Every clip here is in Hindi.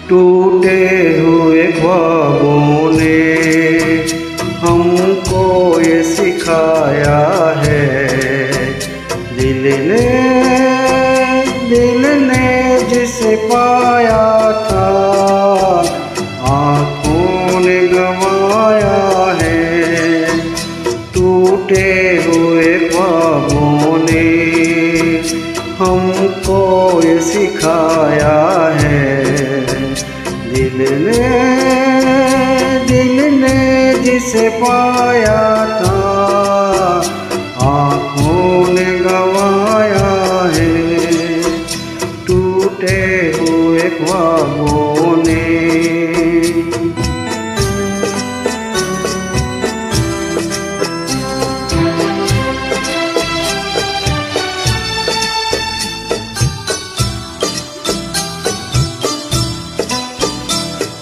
टूटे हुए ख्वाबों ने हमको ये सिखाया है। दिल ने जिसे पाया था आँखों ने गंवाया है। टूटे हुए ख्वाबों ने हमको ये सिखाया है। दिल ने जिसे पाया था आँखों ने गंवाया है। टूटे हुए ख्वाबों ने।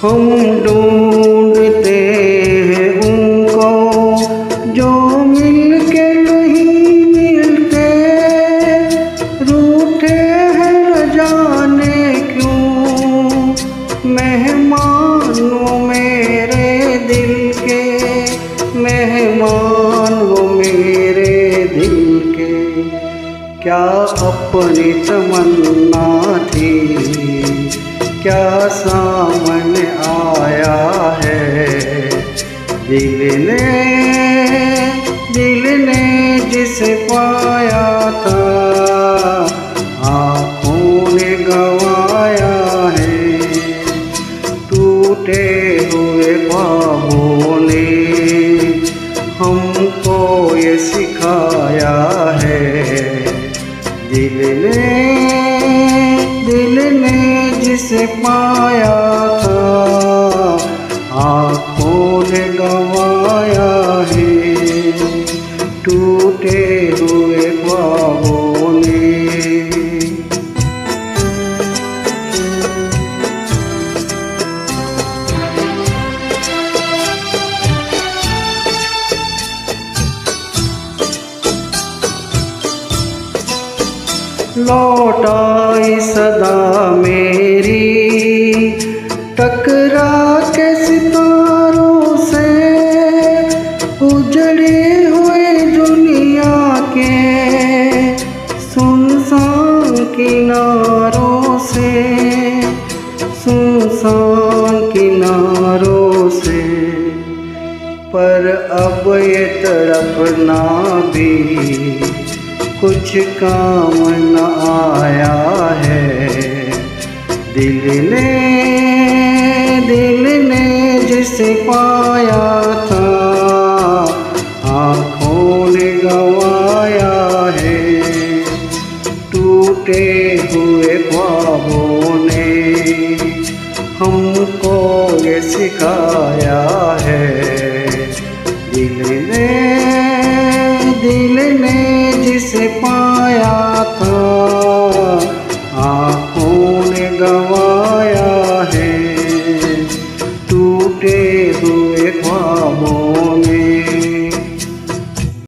हम ढूंढते हैं उनको जो मिलके नहीं मिलते। रूठे हैं न जाने क्यों मेहमान वो मेरे दिल के। मेहमान वो मेरे दिल के। क्या अपनी तमन्ना थी क्या सामने आया है। दिल ने जिसे पाया था आँखों ने गंवाया है। टूटे हुए ख्वाबों ने हमको ये सिखाया है। दिल ने जिसे पाया था आँखों ने गंवाया है। टूटे हुए ख्वाबों ने। लौट आई सदा मेरी टकरा के सितारों से। उजड़े हुए दुनिया के सुनसान किनारों से। सुनसान किनारों से। पर अब ये तड़पना भी कुछ काम न आया है। दिल ने जिसे पाया था आँखों ने गंवाया है। टूटे हुए ख्वाबों ने हमको ये सिखाया है। दिल ने जिसे